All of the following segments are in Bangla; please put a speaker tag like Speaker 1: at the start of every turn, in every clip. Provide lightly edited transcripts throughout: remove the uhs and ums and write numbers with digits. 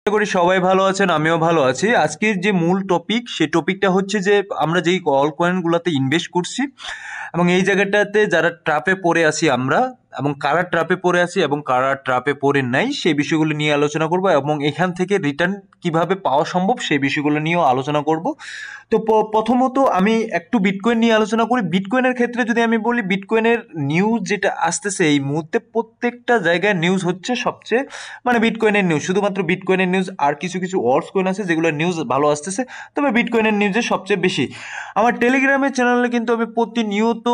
Speaker 1: আশা করি সবাই ভালো আছেন, আমিও ভালো আছি। আজকের যে মূল টপিক, সেই টপিকটা হচ্ছে যে আমরা যেই অল কয়েনগুলোতে ইনভেস্ট করছি এবং এই জায়গাটাতে যারা ট্র্যাপে পড়ে আছি আমরা, এবং কারা ট্র্যাপে পড়ে আছি এবং কারা ট্র্যাপে পড়ে নাই, সেই বিষয়গুলো নিয়ে আলোচনা করব এবং এখান থেকে রিটার্ন কিভাবে পাওয়া সম্ভব সেই বিষয়গুলো নিয়েও আলোচনা করব। তো প্রথমত আমি একটু বিটকয়েন নিয়ে আলোচনা করি। বিটকয়েনের ক্ষেত্রে যদি আমি বলি, বিটকয়েনের নিউজ যেটা আসতেছে এই মুহূর্তে, প্রত্যেকটা জায়গায় নিউজ হচ্ছে সবচেয়ে মানে বিটকয়েনের নিউজ, শুধুমাত্র বিটকয়েনের নিউজ। আর কিছু কিছু অল্টস কয়েন আছে যেগুলো নিউজ ভালো আসতেছে, তবে বিটকয়েনের নিউজে সবচেয়ে বেশি। আমার টেলিগ্রামের চ্যানেলে কিন্তু আমি প্রতিনিয়ত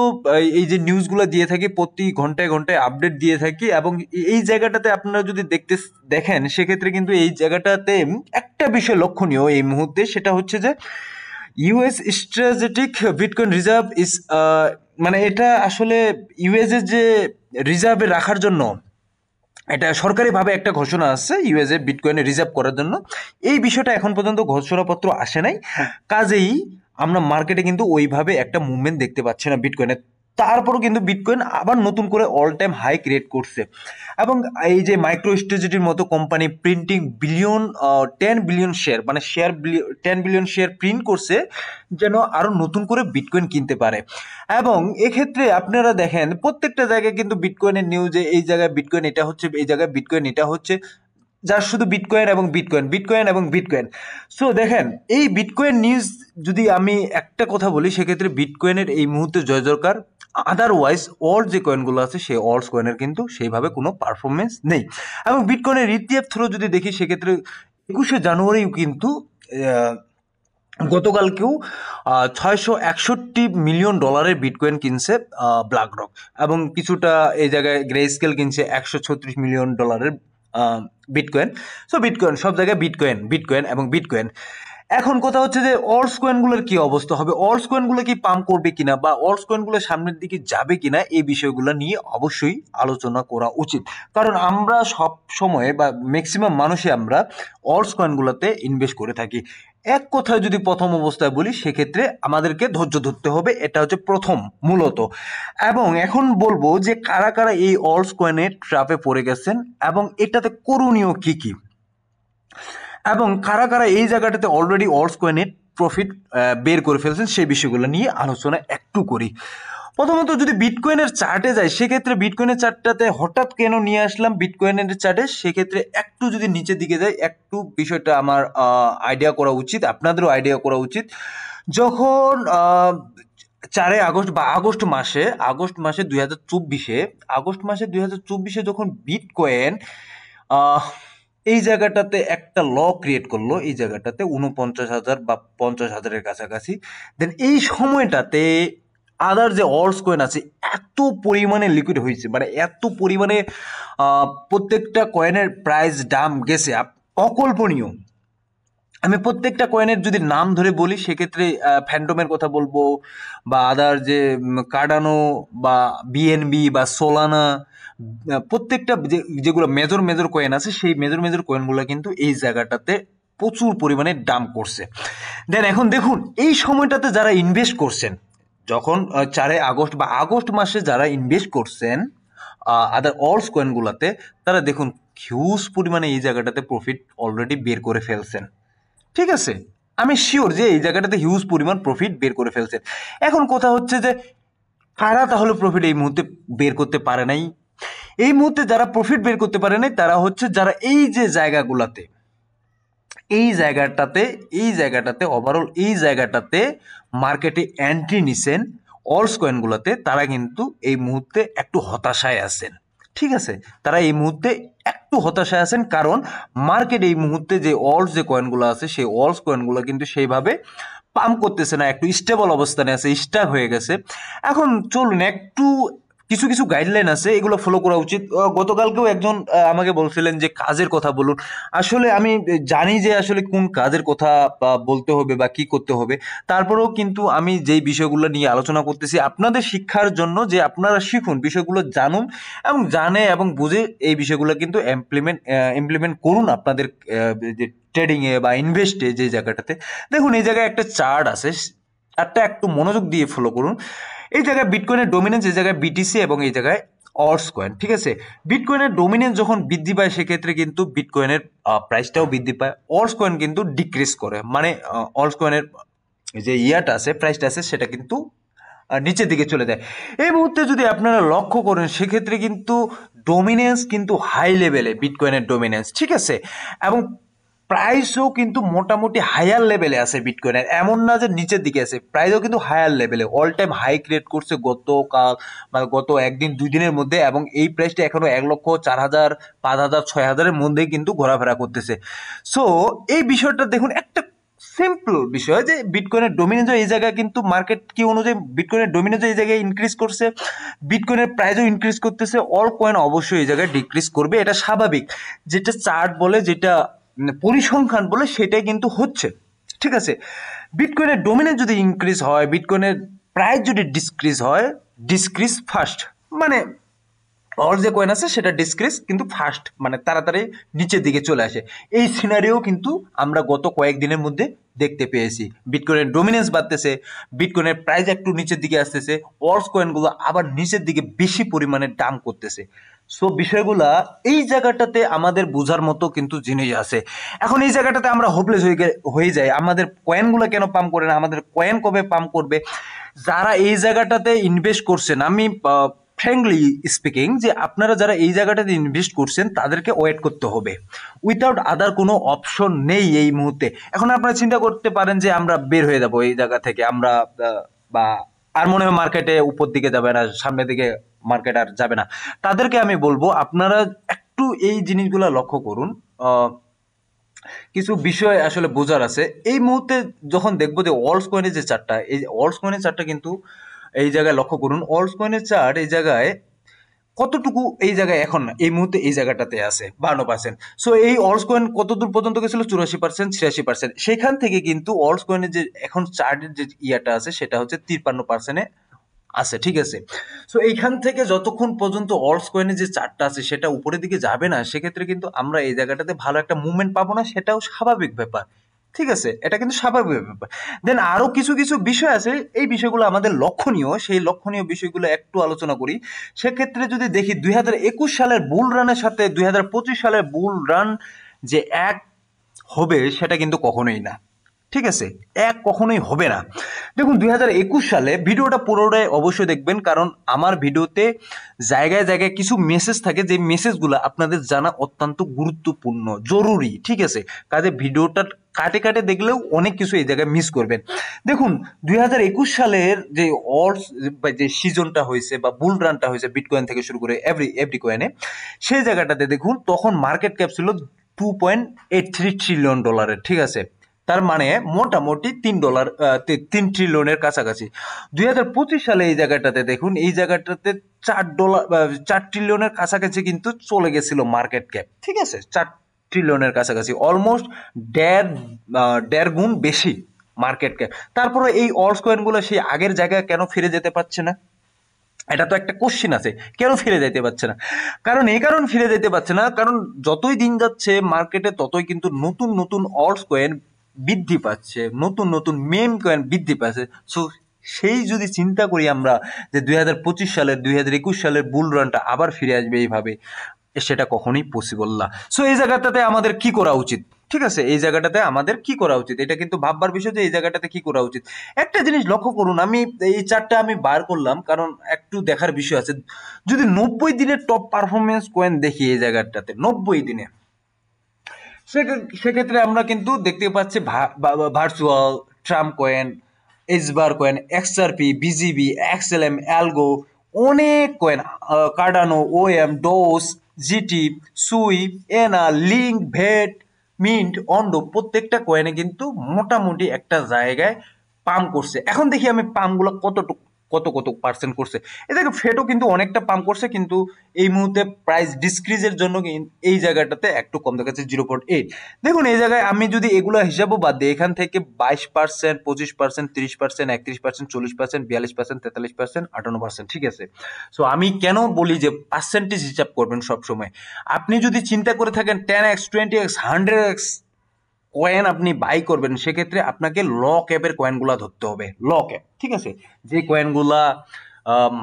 Speaker 1: এই যে নিউজগুলো দিয়ে থাকি, প্রতি ঘন্টায় ঘন্টায় আপডেট দিয়ে থাকি। এবং এই জায়গাটাতে আপনারা যদি দেখেন, সেক্ষেত্রে কিন্তু এই জায়গাটাতে একটা বিষয় লক্ষণীয় এই মুহূর্তে, সেটা হচ্ছে যে ইউএস স্ট্র্যাটেজিক বিটকয়েন রিজার্ভ ইস, মানে এটা আসলে ইউএস এর যে রিজার্ভে রাখার জন্য এটা সরকারিভাবে একটা ঘোষণা আসছে ইউএস এ বিটকয়েনে রিজার্ভ করার জন্য। এই বিষয়টা এখন পর্যন্ত ঘোষণাপত্র আসে নাই, কাজেই আমরা মার্কেটে কিন্তু ওইভাবে একটা মুভমেন্ট দেখতে পাচ্ছি না বিটকয়েনে। তারপরও কিন্তু বিটকয়েন আবার নতুন করে অল টাইম হাই ক্রিয়েট করছে। এবং এই যে মাইক্রো স্ট্র্যাটেজির মতো company printing billion 10 billion share, মানে 10 বিলিয়ন শেয়ার প্রিন্ট করছে যেন আরো নতুন করে বিটকয়েন কিনতে পারে। এবং এক্ষেত্রে আপনারা দেখেন প্রত্যেকটা জায়গায় কিন্তু বিটকয়েনের নিউজে এই জায়গায় বিটকয়েন এটা হচ্ছে, এই জায়গায় বিটকয়েন এটা হচ্ছে, যার শুধু বিটকয়েন এবং বিটকয়েন, বিটকয়েন এবং বিটকয়েন। সো দেখেন এই বিটকয়েন নিউজ যদি আমি একটা কথা বলি, সেক্ষেত্রে বিটকয়েনের এই মুহূর্তে জয় জয়কার। আদারওয়াইজ অল যে কয়েনগুলো আছে সেই অলস কয়েনের কিন্তু সেইভাবে কোনো পারফরমেন্স নেই। এবং বিটকয়েনের ইটিএফ থ্রো যদি দেখি, সেক্ষেত্রে 21শে জানুয়ারি কিন্তু গতকালকেও 661 মিলিয়ন ডলারের বিটকয়েন কিনছে ব্ল্যাক রক, এবং কিছুটা এই জায়গায় গ্রে স্কেল কিনছে 136 মিলিয়ন ডলারের বিটকয়েন। সো বিটকয়েন সব জায়গায় বিটকয়েন বিটকয়েন এবং বিটকয়েন। এখন কথা হচ্ছে যে অল্টস কয়েনগুলোর কি অবস্থা হবে, অল্টস কয়েনগুলো কি পাম্প করবে কিনা, বা অল্টস কয়েনগুলো সামনের দিকে যাবে কিনা, এই বিষয়গুলো নিয়ে অবশ্যই আলোচনা করা উচিত। কারণ আমরা সব সময় বা ম্যাক্সিমাম মানুষই আমরা অল্টস কয়েনগুলোতে ইনভেস্ট করে থাকি। এক কথায় যদি প্রথম অবস্থায় বলি, সেক্ষেত্রে আমাদেরকে ধৈর্য ধরতে হবে, এটা হচ্ছে প্রথম মূলত। এবং এখন বলবো যে কারা কারা এই অল্টস কয়েনের ট্র্যাপে পড়ে গেছেন এবং এটাতে করণীয় কি কি, এবং কারা কারা এই জায়গাটাতে অলরেডি অল্টস কয়েনের প্রফিট বের করে ফেলছেন, সেই বিষয়গুলো নিয়ে আলোচনা একটু করি। প্রথমত যদি বিটকয়েনের চার্টে যাই, সেক্ষেত্রে বিটকয়েনের চার্টটাতে হঠাৎ কেন নিয়ে আসলাম বিটকয়েনের চার্টে, সেক্ষেত্রে একটু যদি নিচের দিকে যাই, একটু বিষয়টা আমার আইডিয়া করা উচিত, আপনাদেরও আইডিয়া করা উচিত। যখন 4 আগস্ট বা আগস্ট মাসে 2024 যখন বিটকয়েন এই জায়গাটাতে একটা ল ক্রিয়েট করলো, এই জায়গাটাতে 49,000 বা 50,000-এর কাছাকাছি, দেন এই সময়টাতে আদার যে অল্টস কয়েন আছে এত পরিমাণে লিকুইড হয়েছে, মানে এত পরিমাণে প্রত্যেকটা কয়েনের প্রাইস দাম গেছে অকল্পনীয়। আমি প্রত্যেকটা কয়েনের যদি নাম ধরে বলি, সেক্ষেত্রে ফ্যান্টমের কথা বলবো, বা আদার যে কার্ডানো বা বিএনবি বা সোলানা, প্রত্যেকটা যেগুলো মেজর মেজর কয়েন আছে, সেই মেজর মেজর কয়েনগুলো কিন্তু এই জায়গাটাতে প্রচুর পরিমাণে দাম করছে। দেন এখন দেখুন এই সময়টাতে যারা ইনভেস্ট করছেন, যখন 4 আগস্ট বা আগস্ট মাসে যারা ইনভেস্ট করছেন আদার অল্টস কয়েনগুলোতে, তারা দেখুন হিউজ পরিমাণে এই জায়গাটাতে প্রফিট অলরেডি বের করে ফেলছেন। ঠিক আছে, আমি শিওর যে এই জায়গাটাতে হিউজ পরিমাণ প্রফিট বের করে ফেলছেন। এখন কথা হচ্ছে যে কারা তাহলে প্রফিট এই মুহূর্তে বের করতে পারে নাই? এই মুহূর্তে যারা প্রফিট বের করতে পারে নাই, তারা হচ্ছে যারা এই যে জায়গাগুলোতে, এই জায়গাটাতে ওভারঅল এই জায়গাটাতে মার্কেটে এন্ট্রি নিছেন অল্টস কয়েনগুলোতে, তারা কিন্তু এই মুহূর্তে একটু হতাশায় আছেন। ঠিক আছে, তারা এই মুহূর্তে একটু হতাশায় আছেন, কারণ মার্কেট এই মুহূর্তে যে অল্টস যে কয়েনগুলো আছে, সেই অল্টস কয়েনগুলো কিন্তু সেইভাবে পাম্প করতেছে না, একটু স্টেবল অবস্থানে আছে, স্টাক হয়ে গেছে। এখন চলুন একটু কিছু কিছু গাইডলাইন আছে, এগুলো ফলো করা উচিত। গতকালকেও একজন আমাকে বলছিলেন যে কাজের কথা বলুন। আসলে আমি জানি যে আসলে কোন কাজের কথা বলতে হবে বা কি করতে হবে, তারপরেও কিন্তু আমি যেই বিষয়গুলো নিয়ে আলোচনা করতেছি আপনাদের শিক্ষার জন্য, যে আপনারা শিখুন, বিষয়গুলো জানুন এবং জানে এবং বুঝে এই বিষয়গুলো কিন্তু ইমপ্লিমেন্ট করুন আপনাদের যে ট্রেডিংয়ে বা ইনভেস্টে যে জায়গাটাতে। দেখুন এই জায়গায় একটা চার্ট আছে, চার্টটা একটু মনোযোগ দিয়ে ফলো করুন। এই জায়গায় বিটকয়েনের ডোমিনেন্স, এই জায়গায় বিটিসি এবং এই জায়গায় অর্স কয়েন, ঠিক আছে। বিটকয়েনের ডোমিনেন্স যখন বৃদ্ধি পায় সেক্ষেত্রে কিন্তু বিটকয়েনের প্রাইসটাও বৃদ্ধি পায়, অর্স কয়েন কিন্তু ডিক্রিজ করে, মানে অর্স কয়েনের যে ইয়াটা আছে, প্রাইসটা আছে, সেটা কিন্তু নিচের দিকে চলে যায়। এই মুহূর্তে যদি আপনারা লক্ষ্য করেন সেক্ষেত্রে কিন্তু ডোমিনেন্স কিন্তু হাই লেভেলে, বিটকয়েনের ডোমিনেন্স, ঠিক আছে, এবং প্রাইসও কিন্তু মোটামুটি হায়ার লেভেলে আছে বিটকয়েনের, এমন না যে নিচের দিকে আছে, প্রাইসও কিন্তু হায়ার লেভেলে, অল টাইম হাই ক্রিয়েট করছে গতকাল বা গত একদিন দুই দিনের মধ্যে, এবং এই প্রাইসটা এখনো 1,04,000, 5,000, 6,000-এর মধ্যেই কিন্তু ঘোরাফেরা করতেছে। সো এই বিষয়টা দেখুন, একটা সিম্পল বিষয় যে বিটকয়েনের ডোমিনেন্সও এই জায়গায় কিন্তু মার্কেট কি অনুযায়ী বিটকয়েনের ডোমিনেন্সও এই জায়গায় ইনক্রিজ করছে, বিটকয়েনের প্রাইসও ইনক্রিজ করতেছে, অল কয়েন অবশ্যই এই জায়গায় ডিক্রিজ করবে, এটা স্বাভাবিক, যেটা চার্ট বলে, যেটা পরিসংখ্যান বলে, সেটাই কিন্তু হচ্ছে, ঠিক আছে। বিটকয়েনের ডোমিনেন্স যদি ইনক্রিজ হয়, বিটকয়েনের প্রাইস যদি ডিসক্রিজ ফার্স্ট, মানে অল যে কয়েন আছে সেটা ডিসক্রিজ কিন্তু ফার্স্ট, মানে তাড়াতাড়ি নিচের দিকে চলে আসে, এই সিনারিও কিন্তু আমরা গত কয়েকদিনের মধ্যে দেখতে পেয়েছি। বিটকয়েনের ডোমিনেন্স বাড়তেছে, বিটকয়েনের প্রাইস একটু নিচের দিকে আসতেছে, অল্স কয়েনগুলো আবার নিচের দিকে বেশি পরিমাণে দাম করতেছে। সো বিষয়গুলা এই জায়গাটাতে আমাদের বোঝার মতো কিন্তু জিনিস আছে। এখন এই জায়গাটাতে আমরা হোপলেস হয়ে যাই, আমাদের কয়েনগুলো কেন পাম্প করে না, আমাদের কয়েন কবে পাম্প করবে। যারা এই জায়গাটাতে ইনভেস্ট করছেন, আমি ফ্র্যাঙ্কলি স্পিকিং, যে আপনারা যারা এই জায়গাটাতে ইনভেস্ট করছেন তাদেরকে ওয়েট করতে হবে, উইথাউট আদার কোনো অপশন নেই এই মুহূর্তে। এখন আপনারা চিন্তা করতে পারেন যে আমরা বের হয়ে যাব এই জায়গা থেকে, আমরা বা আর মনে হয় মার্কেটে উপর দিকে যাবে না, সামনের দিকে মার্কেট আর যাবে না। তাদেরকে আমি বলবো আপনারা একটু এই জিনিসগুলো লক্ষ্য করুন, কিছু বিষয় আসলে বোঝার আছে। এই মুহূর্তে যখন দেখবো যে অল্স কয়েনের যে চার্টটা, এই অল্স কয়েনের চার্টটা কিন্তু এই জায়গায় লক্ষ্য করুন, অল্স কয়েনের চার্ট এই জায়গায় কতটুকু, এই জায়গায় এখন না, এই মুহূর্তে এই জায়গাটাতে আছে 52%। সো এই অল্স কয়েন কতদূর পর্যন্ত গেছিল, 84%, 86%, সেখান থেকে কিন্তু অল্স কয়েনের যে এখন চার্টের যে ইয়াটা আছে সেটা হচ্ছে 53%-এ আছে, ঠিক আছে। সো এইখান থেকে যতক্ষণ পর্যন্ত অল্স কয়েনের যে চার্টটা আছে সেটা উপরের দিকে যাবে না, সেক্ষেত্রে কিন্তু আমরা এই জায়গাটাতে ভালো একটা মুভমেন্ট পাবো না, সেটাও স্বাভাবিক ব্যাপার, ঠিক আছে, এটা কিন্তু স্বাভাবিক ব্যাপার। দেন আরো কিছু কিছু বিষয় আছে, এই বিষয়গুলো আমাদের লক্ষণীয়, সেই লক্ষণীয় বিষয়গুলো একটু আলোচনা করি। সেক্ষেত্রে যদি দেখি 2021 সালের বুল রানের সাথে 2025 সালের বুল রান যে এক হবে, সেটা কিন্তু কখনোই না, ঠিক আছে, এক কখনোই হবে না। দেখুন 2021 সালে, ভিডিওটা পুরোটাই অবশ্যই দেখবেন, কারণ আমার ভিডিওতে জায়গায় জায়গায় কিছু মেসেজ থাকে, যে মেসেজগুলো আপনাদের জানা অত্যন্ত গুরুত্বপূর্ণ, জরুরি, ঠিক আছে, কাজে ভিডিওটা কাটে কাটে দেখলেও অনেক কিছু এই জায়গায় মিস করবেন। দেখুন 2021 সালের যে অল্স যে সিজনটা হয়েছে বা বুল রানটা হয়েছে বিটকয়েন থেকে শুরু করে এভরি কয়েনে, সেই জায়গাটাতে দেখুন তখন মার্কেট ক্যাপ ছিল $2.83 ট্রিলিয়ন, ঠিক আছে, তার মানে মোটামুটি $3 ট্রিলিয়নের কাছাকাছি। 2025 সালে এই জায়গাটাতে দেখুন, এই জায়গাটাতে $4 ট্রিলিয়নের কাছাকাছি কিন্তু চলে গেছিল মার্কেট ক্যাপ, ঠিক আছে, $4 ট্রিলিয়নের কাছাকাছি, অলমোস্ট দেড় গুণ বেশি মার্কেট ক্যাপ। তারপরে এই অল্স কয়েনগুলো সেই আগের জায়গায় কেন ফিরে যেতে পারছে না, এটা তো একটা কোশ্চিন আছে, কেন ফিরে যাইতে পারছে না? কারণ এই কারণ ফিরে যেতে পারছে না, কারণ যতই দিন যাচ্ছে মার্কেটে ততই কিন্তু নতুন নতুন অল্টস কয়েন বৃদ্ধি পাচ্ছে, নতুন নতুন মেম কয়েন বৃদ্ধি পাচ্ছে। সো সেই যদি চিন্তা করি আমরা যে 2025 সালের 2021 সালের বুল রানটা আবার ফিরে আসবে এইভাবে, সেটা কখনোই পসিবল না। সো এই জায়গাটাতে আমাদের কি করা উচিত, ঠিক আছে, এই জায়গাটাতে আমাদের কি করা উচিত, এটা কিন্তু ভাববার বিষয় যে এই জায়গাটাতে কি করা উচিত। একটা জিনিস লক্ষ্য করুন, আমি এই চারটা আমি বার করলাম কারণ একটু দেখার বিষয় আছে। যদি 90 দিনের টপ পারফরমেন্স কয়েন দেখি এই জায়গাটাতে, 90 দিনে, সেক্ষেত্রে আমরা কিন্তু দেখতে পাচ্ছি virtual, Trump coin, HBAR coin, XRP, BGB, XLM, Algo, অনেক কয়েন, কার্ডানো, ওএম, ডোস, জিটি, সুই, এনা, লিঙ্ক, ভেট, মিন্ট, অন্ডো, প্রত্যেকটা কয়েনে কিন্তু মোটামুটি একটা জায়গায় পাম্প করছে। এখন দেখি আমি পাম্পগুলো কত কত পার্সেন্ট করছে। এদিকে ফেটও কিন্তু অনেকটা পাম্প করছে, কিন্তু এই মুহূর্তে প্রাইস ডিসক্রিজের জন্য এই জায়গাটাতে একটু কম দেখাচ্ছে 0.8। দেখুন এই জায়গায় আমি যদি এগুলো হিসাবও বাদ দিই, এখান থেকে 22%, 25%, 30%, 31%, 40%, 42%, 43%, 58%, ঠিক আছে। সো আমি কেন বলি যে পার্সেন্টেজ হিসাব করবেন সবসময়। আপনি যদি চিন্তা করে থাকেন 10x, 20x, 100x কয়েন আপনি বাই করবেন, সেক্ষেত্রে আপনাকে ল ক্যাপের কয়েনগুলা ধরতে হবে, ল ক্যাপ, ঠিক আছে, যে কয়েনগুলা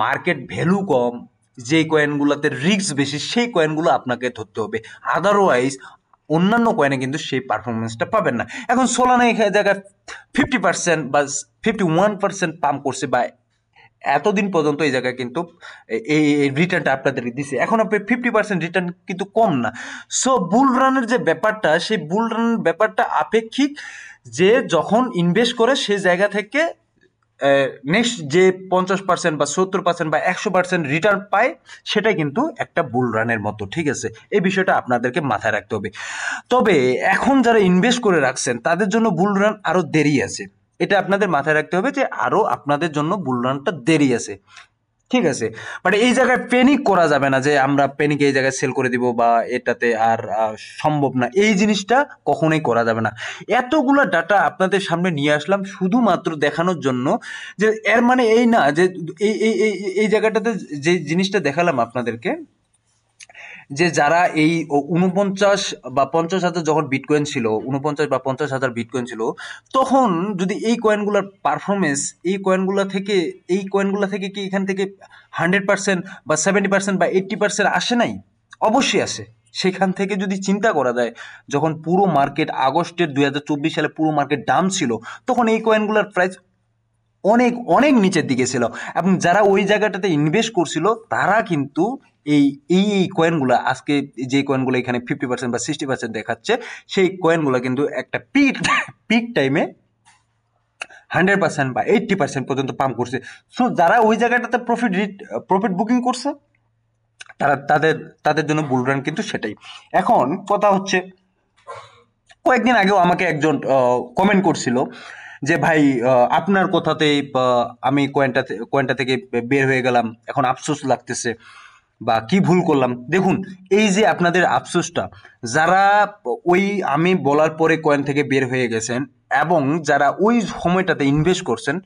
Speaker 1: মার্কেট ভ্যালু কম, যেই কয়েনগুলোতে রিস্ক বেশি সেই কয়েনগুলো আপনাকে ধরতে হবে, আদারওয়াইজ অন্যান্য কয়েনে কিন্তু সেই পারফরমেন্সটা পাবেন না। এখন সোলানা এই জায়গায় 50% বা 51% পাম্প করছে, বা এতদিন পর্যন্ত এই জায়গায় কিন্তু এই রিটার্নটা আপনাদেরকে দিছে। এখন আপনি 50% রিটার্ন কিন্তু কম না। সো বুল রানের যে ব্যাপারটা, সেই বুল রানের ব্যাপারটা আপেক্ষিক, যে যখন ইনভেস্ট করে সেই জায়গা থেকে নেক্সট যে 50% বা 70% বা 100% রিটার্ন পায়, সেটাই কিন্তু একটা বুল রানের মতো। ঠিক আছে, এই বিষয়টা আপনাদেরকে মাথায় রাখতে হবে। তবে এখন যারা ইনভেস্ট করে রাখছেন তাদের জন্য বুল রান আরো দেরি আছে, এটা আপনাদের মাথায় রাখতে হবে যে আরো আপনাদের জন্য বুল রানটা দেরি আছে। ঠিক আছে, বাট এই জায়গায় প্যানিক করা যাবে না যে আমরা প্যানিক এই জায়গায় সেল করে দিব বা এটাতে আর সম্ভব না, এই জিনিসটা কখনোই করা যাবে না। এতগুলো ডাটা আপনাদের সামনে নিয়ে আসলাম শুধুমাত্র দেখানোর জন্য, যে এর মানে এই না যে এই এই এই জায়গাটাতে যে জিনিসটা দেখালাম আপনাদেরকে, যে যারা এই 49 বা 50,000 যখন বিটকয়েন ছিল, 49 বা 50,000 বিটকয়েন ছিল, তখন যদি এই কয়েনগুলোর পারফরমেন্স এই কয়েনগুলো থেকে কি এখান থেকে 100% বা 70% বা 80% আসে নাই? অবশ্যই আসে। সেখান থেকে যদি চিন্তা করা যায়, যখন পুরো মার্কেট আগস্টের 2024 সালে পুরো মার্কেট ডাউন ছিল, তখন এই কয়েনগুলোর প্রাইস অনেক অনেক নিচের দিকে ছিল, এবং যারা ওই জায়গাটাতে ইনভেস্ট করছিল তারা কিন্তু এই এই কয়েনগুলো, আজকে যে কয়েনগুলো এখানে 50% বা 60% দেখাচ্ছে, সেই কয়েনগুলো কিন্তু একটা পিক টাইমে 100% বা 80% পর্যন্ত পাম্প করছে। সো যারা ওই জায়গাটাতে প্রফিট বুকিং করছে, তাদের তাদের জন্য বুল রান কিন্তু সেটাই। এখন কথা হচ্ছে, কয়েকদিন আগেও আমাকে একজন কমেন্ট করছিল যে ভাই, আপনার কথাতেই আমি কয়েনটা থেকে বের হয়ে গেলাম, এখন আফসোস লাগতেছে, বা কি ভুল করলাম। দেখুন, এই যে আপনাদের আফসোসটা, যারা ওই আমি বলার পরে কয়েন থেকে বের হয়ে গেছেন এবং যারা ওই সময়টাতে ইনভেস্ট করছেন,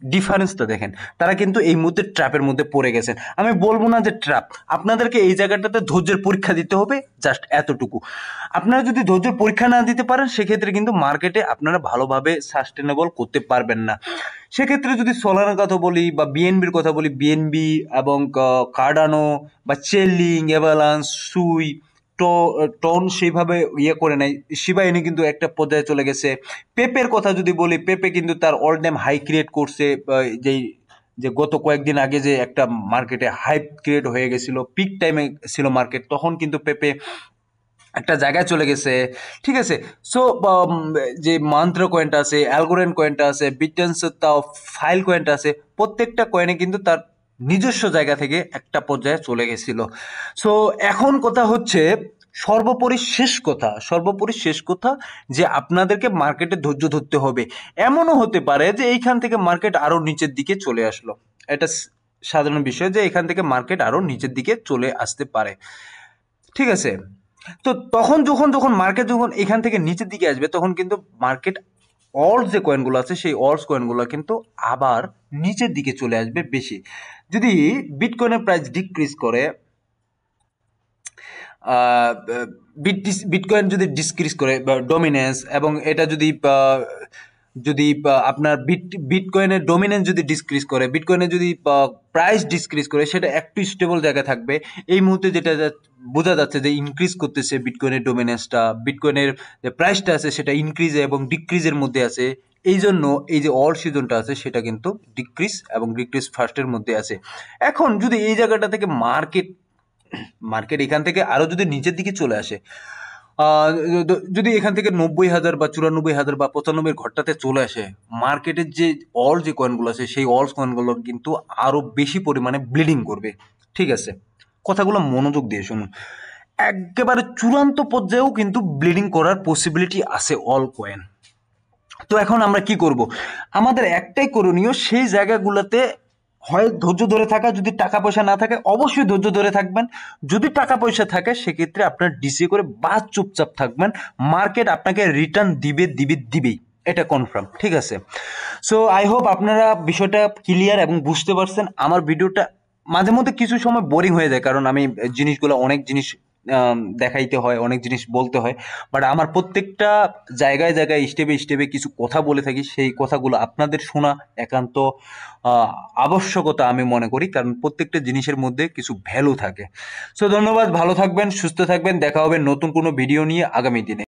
Speaker 1: ডিফারেন্সটা দেখেন। তারা কিন্তু এই মুহূর্তে ট্র্যাপের মধ্যে পড়ে গেছেন। আমি বলবো না যে ট্র্যাপ, আপনাদেরকে এই জায়গাটাতে ধৈর্যের পরীক্ষা দিতে হবে, জাস্ট এতটুকু। আপনারা যদি ধৈর্যের পরীক্ষা না দিতে পারেন, সেক্ষেত্রে কিন্তু মার্কেটে আপনারা ভালোভাবে সাস্টেনেবল করতে পারবেন না। সেক্ষেত্রে যদি সোলানার কথা বলি বা বিএনবির কথা বলি, বিএনবি এবং কার্ডানো বা চেলিং, এভালান্স, সুই, টোন সেইভাবে করে নেয়। শিবা ইনু কিন্তু একটা পর্যায়ে চলে গেছে। পেপের কথা যদি বলি, পেপে কিন্তু তার অল টাইম হাই ক্রিয়েট করছে, যেই যে গত কয়েকদিন আগে যে একটা মার্কেটে হাইপ ক্রিয়েট হয়ে গেছিল, পিক টাইমে ছিল মার্কেট, তখন কিন্তু পেপে একটা জায়গায় চলে গেছে। ঠিক আছে, সো যে মান্ত্র কয়েনটা আছে, অ্যালগোরেন কয়েনটা আছে, বিটেন্স তাও ফাইল কয়েনটা আছে, প্রত্যেকটা কয়েনে কিন্তু তার নিজস্ব জায়গা থেকে একটা পর্যায়ে চলে গেছিল। সো এখন কথা হচ্ছে, সর্বোপরি শেষ কথা যে আপনাদেরকে মার্কেটে ধৈর্য ধরতে হবে। এমনও হতে পারে যে এইখান থেকে মার্কেট আরো নিচের দিকে চলে আসলো, এটা সাধারণ বিষয় যে এখান থেকে মার্কেট আরো নিচের দিকে চলে আসতে পারে। ঠিক আছে, তো তখন যখন মার্কেট যখন এখান থেকে নিচের দিকে আসবে, তখন কিন্তু মার্কেট অলস যে কয়েনগুলো আছে, সেই অলস কয়েনগুলো কিন্তু আবার নিচের দিকে চলে আসবে বেশি। যদি বিটকয়েনের প্রাইস ডিক্রিজ করে, বিটকয়েন যদি ডিক্রিজ করে ডমিনেন্স, এবং এটা যদি আপনার বিটকয়েনের ডমিনেন্স যদি ডিক্রিজ করে, বিটকয়েনের যদি প্রাইস ডিক্রিজ করে, সেটা একটু স্টেবল জায়গায় থাকবে। এই মুহূর্তে যেটা বোঝা যাচ্ছে যে ইনক্রিজ করতেছে বিটকয়েনের ডমিনেন্সটা, বিটকয়েনের যে প্রাইসটা আছে সেটা ইনক্রিজ এবং ডিক্রিজের মধ্যে আছে। এই জন্য এই যে অল সিজনটা আছে সেটা কিন্তু ডিক্রিজ এবং ডিক্রিজ ফার্স্টের মধ্যে আছে। এখন যদি এই জায়গাটা থেকে মার্কেট এখান থেকে আরো যদি নিচের দিকে চলে আসে, যদি এখান থেকে 90,000 বা 94,000 বা 95 ঘরটাতে চলে আসে, মার্কেটের যে কয়েনগুলো আছে, সেই অলস কয়েনগুলো কিন্তু আরো বেশি পরিমাণে ব্লিডিং করবে। ঠিক আছে, কথাগুলো মনোযোগ দিয়ে শুনুন। একেবারে চূড়ান্ত পর্যায়েও কিন্তু ব্লিডিং করার পসিবিলিটি আছে অল কয়েন। তো এখন আমরা কি করব? আমাদের একটাই করণীয়, সেই জায়গাগুলোতে হয় ধৈর্য ধরে থাকা। যদি টাকা পয়সা না থাকে, অবশ্যই ধৈর্য ধরে থাকবেন। যদি টাকা পয়সা থাকে, সেক্ষেত্রে আপনার ডিসি করে বা চুপচাপ থাকবেন। মার্কেট আপনাকে রিটার্ন দিবেই, এটা কনফার্ম। ঠিক আছে, সো আই হোপ আপনারা বিষয়টা ক্লিয়ার এবং বুঝতে পারছেন। আমার ভিডিওটা মাঝে মধ্যে কিছু সময় বোরিং হয়ে যায়, কারণ আমি অনেক জিনিস দেখাইতে হয়, অনেক জিনিস বলতে হয়, বাট আমার প্রত্যেকটা জায়গায় জায়গায় স্টেপে স্টেপে কিছু কথা বলে থাকি, সেই কথাগুলো আপনাদের শোনা একান্ত আবশ্যকতা আমি মনে করি, কারণ প্রত্যেকটা জিনিসের মধ্যে কিছু ভ্যালু থাকে। সো ধন্যবাদ, ভালো থাকবেন, সুস্থ থাকবেন, দেখা হবে নতুন কোনো ভিডিও নিয়ে আগামী দিনে।